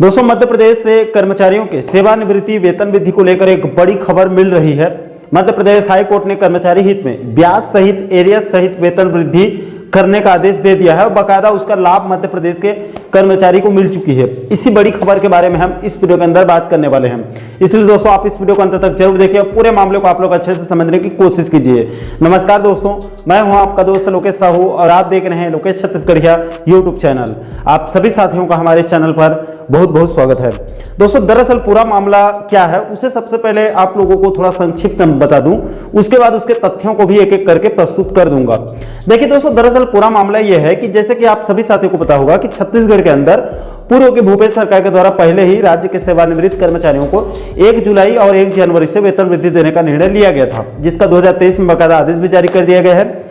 दोस्तों, मध्य प्रदेश से कर्मचारियों के सेवानिवृत्ति वेतन वृद्धि को लेकर एक बड़ी खबर मिल रही है। मध्य प्रदेश हाई कोर्ट ने कर्मचारी हित में ब्याज सहित एरियर्स सहित वेतन वृद्धि करने का आदेश दे दिया है और बाकायदा उसका लाभ मध्य प्रदेश के कर्मचारी को मिल चुकी है। इसी बड़ी खबर के बारे में हम इस वीडियो के अंदर बात करने वाले हैं, इसलिए दोस्तों आप इस वीडियो को अंत तक जरूर देखिए और पूरे मामले को आप लोग अच्छे से समझने की कोशिश कीजिए। नमस्कार दोस्तों, मैं हूं आपका दोस्त लोकेश साहू और आप देख रहे हैं लोकेश छत्तीसगढ़िया यूट्यूब चैनल। आप सभी साथियों का हमारे इस चैनल पर बहुत बहुत स्वागत है। दोस्तों, दरअसल पूरा मामला क्या है उसे सबसे पहले आप लोगों को थोड़ा संक्षिप्त में बता दूं, उसके बाद उसके तथ्यों को भी एक एक करके प्रस्तुत कर दूंगा। देखिए दोस्तों, दरअसल पूरा मामला यह है कि जैसे कि आप सभी साथियों को पता होगा कि छत्तीसगढ़ के अंदर पूर्व की भूपेश सरकार के द्वारा पहले ही राज्य के सेवानिवृत्त कर्मचारियों को 1 जुलाई और 1 जनवरी से वेतन वृद्धि देने का निर्णय लिया गया था, जिसका 2023 में बाकायदा आदेश भी जारी कर दिया गया है।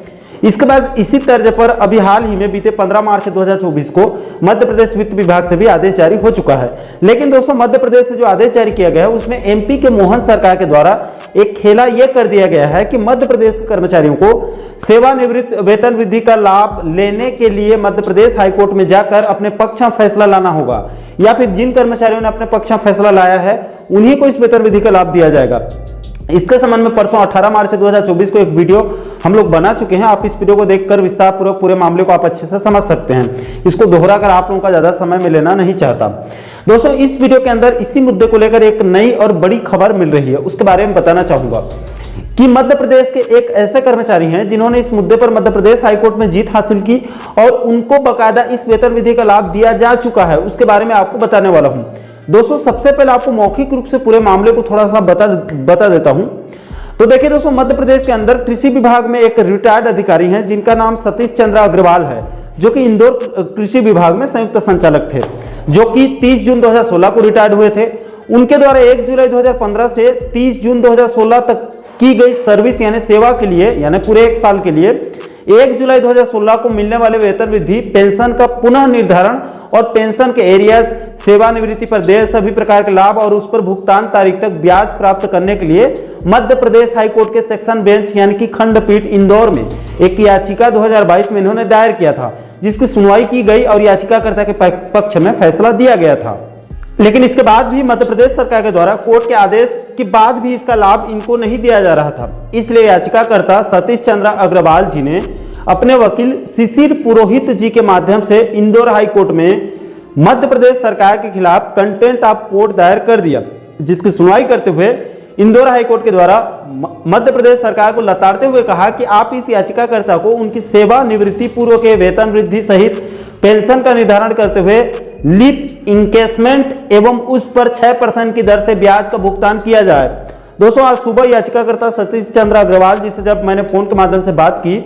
इसके बाद इसी तर्ज पर अभी हाल ही में बीते 15 मार्च 2024 को मध्य प्रदेश वित्त विभाग से भी आदेश जारी हो चुका है। लेकिन दोस्तों, मध्य प्रदेश से जो आदेश जारी किया गया है उसमें एमपी के मोहन सरकार के द्वारा एक खेला यह कर दिया गया है कि मध्य प्रदेश के कर्मचारियों को सेवानिवृत्त वेतन वृद्धि का लाभ लेने के लिए मध्य प्रदेश हाईकोर्ट में जाकर अपने पक्ष में फैसला लाना होगा, या फिर जिन कर्मचारियों ने अपने पक्ष में फैसला लाया है उन्हीं को इस वेतन वृद्धि का लाभ दिया जाएगा। इसके संबंध में परसों 18 मार्च 2024 को एक वीडियो हम लोग बना चुके हैं। आप इस वीडियो को देखकर विस्तार पूर्वक पूरे मामले को आप अच्छे से समझ सकते हैं। इसको दोहरा कर आप लोगों का ज्यादा समय में लेना नहीं चाहता। दोस्तों, इस वीडियो के अंदर इसी मुद्दे को लेकर एक नई और बड़ी खबर मिल रही है, उसके बारे में बताना चाहूंगा कि मध्य प्रदेश के एक ऐसे कर्मचारी हैं जिन्होंने इस मुद्दे पर मध्य प्रदेश हाईकोर्ट में जीत हासिल की और उनको बाकायदा इस वेतन वृद्धि का लाभ दिया जा चुका है। उसके बारे में आपको बताने वाला हूं। दोस्तों, सबसे पहले आपको मौखिक रूप से पूरे मामले को थोड़ा सा बता देता हूं। तो देखिए दोस्तों, मध्य प्रदेश के अंदर कृषि विभाग में एक रिटायर्ड अधिकारी हैं जिनका नाम सतीश चंद्र अग्रवाल है, जो कि इंदौर कृषि विभाग में संयुक्त संचालक थे, जो कि 30 जून 2016 को रिटायर्ड हुए थे। उनके द्वारा 1 जुलाई 2015 से 30 जून 2016 तक की गई सर्विस यानी सेवा के लिए, यानी पूरे 1 साल के लिए 1 जुलाई 2016 को मिलने वाले वेतन वृद्धि, पेंशन का पुनः निर्धारण और पेंशन के एरियाज, सेवानिवृत्ति पर देय सभी प्रकार के लाभ और उस पर भुगतान तारीख तक ब्याज प्राप्त करने के लिए मध्य प्रदेश हाईकोर्ट के सेक्शन बेंच यानी कि खंडपीठ इंदौर में एक याचिका 2022 में इन्होंने दायर किया था, जिसकी सुनवाई की गई और याचिकाकर्ता के पक्ष में फैसला दिया गया था। लेकिन इसके बाद भी मध्य प्रदेश सरकार के द्वारा कोर्ट के आदेश के बाद भी इसका लाभ इनको नहीं दिया जा रहा था। इसलिए याचिकाकर्ता सतीश चंद्र अग्रवाल जी ने अपने वकील शिशिर पुरोहित जी के माध्यम से इंदौर हाई कोर्ट में मध्य प्रदेश सरकार के खिलाफ कंटेम्प्ट ऑफ कोर्ट दायर कर दिया, जिसकी सुनवाई करते हुए इंदौर हाई कोर्ट के द्वारा मध्य प्रदेश सरकार को लताड़ते हुए कहा कि आप इस याचिकाकर्ता को उनकी सेवानिवृत्ति पूर्व के वेतन वृद्धि सहित पेंशन का निर्धारण करते हुए लीप इंकेसमेंट एवं उस पर 6% की दर से ब्याज का भुगतान किया जाए। दोस्तों, आज सुबह याचिकाकर्ता सतीश चंद्र अग्रवाल जी से जब मैंने फोन के माध्यम से बात की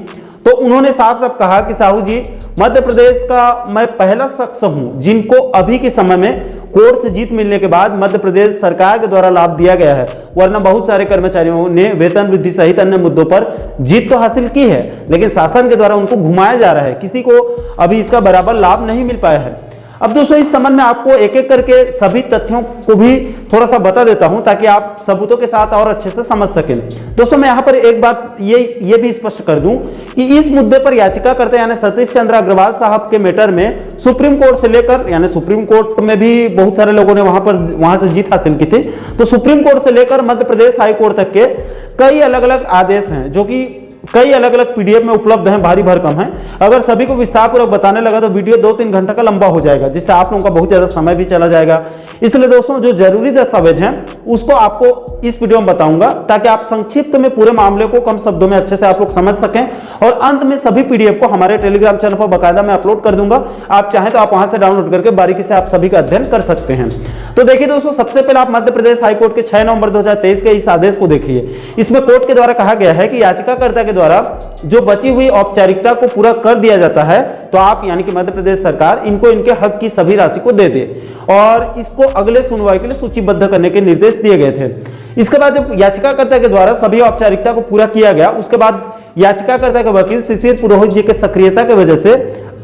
तो उन्होंने साफ साफ कहा कि साहू जी, मध्य प्रदेश का मैं पहला शख्स हूं जिनको अभी के समय में कोर्ट से जीत मिलने के बाद मध्य प्रदेश सरकार के द्वारा लाभ दिया गया है, वरना बहुत सारे कर्मचारियों ने वेतन वृद्धि सहित अन्य मुद्दों पर जीत तो हासिल की है, लेकिन शासन के द्वारा उनको घुमाया जा रहा है, किसी को अभी इसका बराबर लाभ नहीं मिल पाया है। अब दोस्तों, इस संबंध में आपको एक एक करके सभी तथ्यों को भी थोड़ा सा बता देता हूं ताकि आप सबूतों के साथ और अच्छे से समझ सकें। दोस्तों, मैं यहां पर एक बात ये भी स्पष्ट कर दूं कि इस मुद्दे पर याचिकाकर्ता यानी सतीश चंद्र अग्रवाल साहब के मैटर में सुप्रीम कोर्ट से लेकर, यानी सुप्रीम कोर्ट में भी बहुत सारे लोगों ने वहां से जीत हासिल की थी, तो सुप्रीम कोर्ट से लेकर मध्य प्रदेश हाई कोर्ट तक के कई अलग अलग आदेश हैं जो कि कई अलग अलग पीडीएफ में उपलब्ध हैं, भारी भरकम है। अगर सभी को विस्तारपूर्वक बताने लगा तो वीडियो 2-3 घंटे का लंबा हो जाएगा, जिससे आप लोगों का बहुत ज्यादा समय भी चला जाएगा। इसलिए दोस्तों, जो जरूरी दस्तावेज हैं उसको आपको इस वीडियो में बताऊंगा ताकि आप संक्षिप्त में पूरे मामले को कम शब्दों में अच्छे से आप लोग समझ सकें, और अंत में सभी पीडीएफ को हमारे टेलीग्राम चैनल पर बाकायदा मैं अपलोड कर दूंगा। आप चाहें तो आप वहां से डाउनलोड करके बारीकी से आप सभी का अध्ययन कर सकते हैं। तो देखिए दोस्तों, सबसे पहले आप मध्य प्रदेश हाईकोर्ट के 6 नवंबर 2023 के इस आदेश को देखिए। इसमें कोर्ट के द्वारा कहा गया है कि याचिकाकर्ता के द्वारा जो बची हुई औपचारिकता को पूरा कर दिया जाता है तो आप यानी कि मध्य प्रदेश सरकार इनको इनके हक की सभी राशि को दे दे और इसको अगले सुनवाई के लिए सूचीबद्ध करने के निर्देश दिए गए थे। इसके बाद जब याचिकाकर्ता के द्वारा सभी औपचारिकता को पूरा किया गया, उसके बाद याचिकाकर्ता के वकील शिशिर पुरोहित जी के सक्रियता की वजह से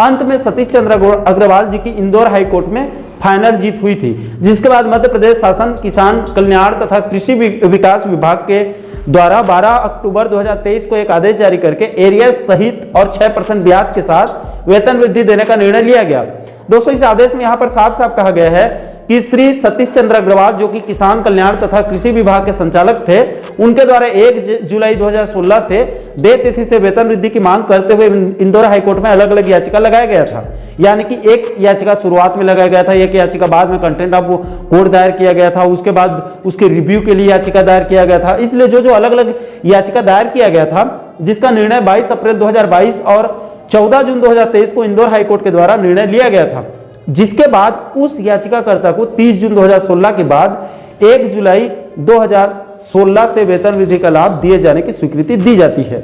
अंत में सतीश चंद्र अग्रवाल जी की इंदौर हाई कोर्ट में फाइनल जीत हुई थी, जिसके बाद मध्य प्रदेश शासन किसान कल्याण तथा कृषि विकास विभाग के द्वारा 12 अक्टूबर 2023 को एक आदेश जारी करके एरियर्स सहित और 6% ब्याज के साथ वेतन वृद्धि देने का निर्णय लिया गया। दोस्तों, इस आदेश में यहाँ पर साफ साफ कहा गया है कि श्री सतीश चंद्र अग्रवाल जो कि किसान कल्याण तथा कृषि विभाग के संचालक थे, उनके द्वारा 1 जुलाई 2016 से देय तिथि से वेतन वृद्धि की मांग करते हुए इंदौर हाईकोर्ट में अलग अलग याचिका लगाया गया था। यानी कि एक याचिका शुरुआत में लगाया गया था, एक याचिका बाद में कंटेंट ऑफ कोर्ट दायर किया गया था, उसके बाद उसके रिव्यू के लिए याचिका दायर किया गया था। इसलिए जो अलग अलग याचिका दायर किया गया था, जिसका निर्णय 22 अप्रैल 2022 और 14 जून 2023 को इंदौर हाईकोर्ट के द्वारा निर्णय लिया गया था, जिसके बाद उस याचिकाकर्ता को 30 जून 2016 के बाद 1 जुलाई 2016 से वेतन वृद्धि का लाभ दिए जाने की स्वीकृति दी जाती है।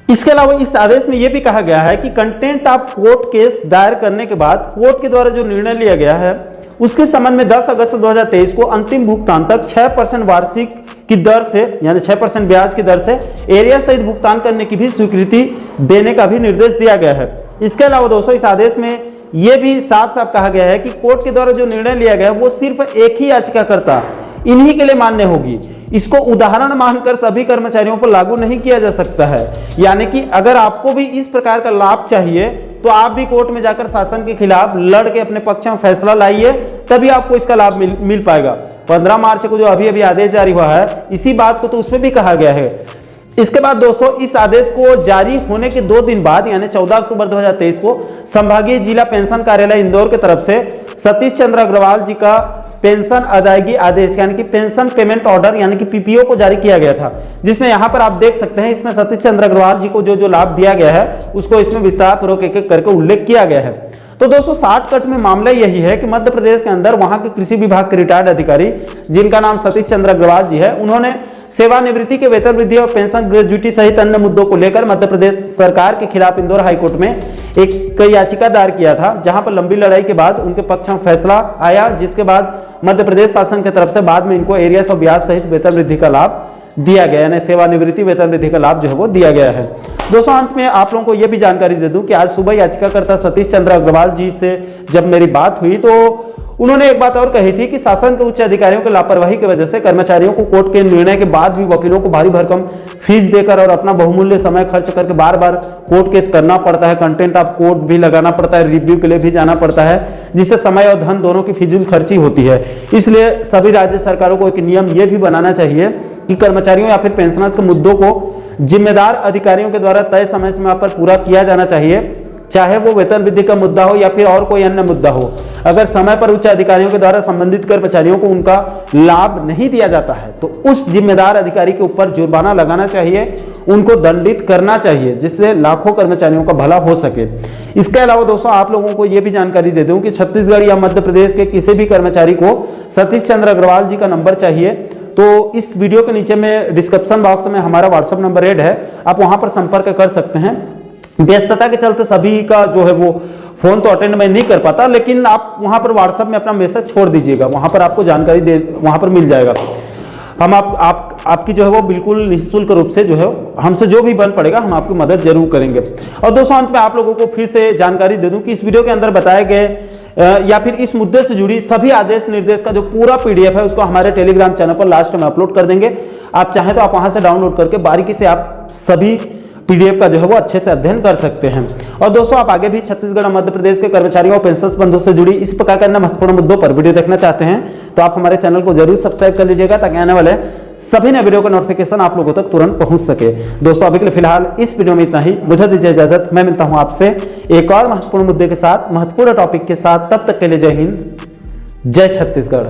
इसके अलावा इस आदेश में यह भी कहा गया है कि कंटेंट ऑफ कोर्ट केस दायर करने के बाद कोर्ट के द्वारा जो निर्णय लिया गया है, उसके संबंध में 10 अगस्त 2023 को अंतिम भुगतान तक 6% वार्षिक की दर से, यानी 6% ब्याज की दर से एरिया सहित भुगतान करने की भी स्वीकृति देने का भी निर्देश दिया गया है। इसके अलावा दोस्तों इस आदेश में यह भी साफ साफ कहा गया है कि कोर्ट के द्वारा जो निर्णय लिया गया है वो सिर्फ एक ही याचिकाकर्ता इन्हीं के लिए मान्य होगी। इसको उदाहरण मानकर सभी कर्मचारियों पर लागू नहीं किया जा सकता है। यानी कि अगर आपको भी इस प्रकार का लाभ चाहिए तो आप भी कोर्ट में जाकर शासन के खिलाफ लड़ के अपने पक्ष में फैसला लाइए, तभी आपको इसका लाभ मिल पाएगा। 15 मार्च को जो अभी आदेश जारी हुआ है, इसी बात को तो उसमें भी कहा गया है। इसके बाद दोस्तों इस आदेश को जारी होने के 2 दिन बाद यानी 14 अक्टूबर 2023 को संभागीय जिला पेंशन कार्यालय इंदौर की तरफ से सतीश चंद्र अग्रवाल जी का पेंशन अदायगी आदेश यानी कि पेंशन पेमेंट ऑर्डर यानी कि पीपीओ को जारी किया गया था, जिसमें यहाँ पर आप देख सकते हैं इसमें सतीश चंद्र अग्रवाल जी को जो लाभ दिया गया है उसको इसमें विस्तार पूर्वक एक एक करके उल्लेख किया गया है। तो दोस्तों शॉर्टकट में मामला यही है कि मध्य प्रदेश के अंदर वहां के कृषि विभाग के रिटायर्ड अधिकारी जिनका नाम सतीश चंद्र अग्रवाल जी है, उन्होंने सेवानिवृत्ति के वेतन वृद्धि और पेंशन ग्रेजुइटी सहित अन्य मुद्दों को लेकर मध्य प्रदेश सरकार के खिलाफ इंदौर हाईकोर्ट में एक याचिका दायर किया था, जहां पर लंबी लड़ाई के बाद उनके पक्ष में फैसला आया, जिसके बाद मध्य प्रदेश शासन की तरफ से बाद में इनको एरियस और ब्याज सहित वेतन वृद्धि का लाभ दिया गया, यानी सेवानिवृत्ति वेतन वृद्धि का लाभ जो है वो दिया गया है। दोस्तों अंत में आप लोगों को यह भी जानकारी दे दूं कि आज सुबह याचिकाकर्ता सतीश चंद्र अग्रवाल जी से जब मेरी बात हुई तो उन्होंने एक बात और कही थी कि शासन के उच्च अधिकारियों की लापरवाही की वजह से कर्मचारियों को कोर्ट के निर्णय के बाद भी वकीलों को भारी भरकम फीस देकर और अपना बहुमूल्य समय खर्च करके बार बार कोर्ट केस करना पड़ता है, कंटेंट ऑफ कोर्ट भी लगाना पड़ता है, रिव्यू के लिए भी जाना पड़ता है, जिससे समय और धन दोनों की फिजूल खर्ची होती है। इसलिए सभी राज्य सरकारों को एक नियम यह भी बनाना चाहिए कि कर्मचारियों या फिर पेंशनर्स के मुद्दों को जिम्मेदार अधिकारियों के द्वारा तय समय सीमा पर पूरा किया जाना चाहिए, चाहे वो वेतन वृद्धि का मुद्दा हो या फिर और कोई अन्य मुद्दा हो। अगर समय पर उच्च अधिकारियों के द्वारा संबंधित कर्मचारियों को उनका लाभ नहीं दिया जाता है तो उस जिम्मेदार अधिकारी के ऊपर जुर्माना लगाना चाहिए, उनको दंडित करना चाहिए, जिससे लाखों कर्मचारियों का भला हो सके। इसके अलावा दोस्तों आप लोगों को यह भी जानकारी दे दूं कि छत्तीसगढ़ या मध्य प्रदेश के किसी भी कर्मचारी को सतीश चंद्र अग्रवाल जी का नंबर चाहिए तो इस वीडियो के नीचे में डिस्क्रिप्शन बॉक्स में हमारा व्हाट्सएप नंबर ऐड है, आप वहां पर संपर्क कर सकते हैं। व्यस्तता के चलते सभी का जो है वो फोन तो अटेंड मैं नहीं कर पाता, लेकिन आप वहां पर व्हाट्सएप में अपना मैसेज छोड़ दीजिएगा, वहां पर आपको जानकारी वहां पर मिल जाएगा। हम आपकी जो है वो बिल्कुल निःशुल्क रूप से जो है हमसे जो भी बन पड़ेगा हम आपकी मदद जरूर करेंगे। और दोस्तों अंत में आप लोगों को फिर से जानकारी दे दूं कि इस वीडियो के अंदर बताए गए या फिर इस मुद्दे से जुड़ी सभी आदेश निर्देश का जो पूरा पीडीएफ है उसको हमारे टेलीग्राम चैनल पर लास्ट में अपलोड कर देंगे। आप चाहें तो आप वहां से डाउनलोड करके बारीकी से आप सभी पीडीएफ का जो है वो अच्छे से अध्ययन कर सकते हैं। और दोस्तों आप आगे भी छत्तीसगढ़ और मध्य प्रदेश के कर्मचारियों और पेंशन बंधुओं से जुड़ी इस प्रकार के अन्य महत्वपूर्ण मुद्दों पर वीडियो देखना चाहते हैं तो आप हमारे चैनल को जरूर सब्सक्राइब कर लीजिएगा, ताकि आने वाले सभी नए वीडियो का नोटिफिकेशन आप लोगों तक तुरंत पहुंच सके। दोस्तों अभी के लिए फिलहाल इस वीडियो में इतना ही, मुझे दीजिए इजाजत। मैं मिलता हूं आपसे एक और महत्वपूर्ण मुद्दे के साथ, महत्वपूर्ण टॉपिक के साथ। तब तक के लिए जय हिंद, जय छत्तीसगढ़।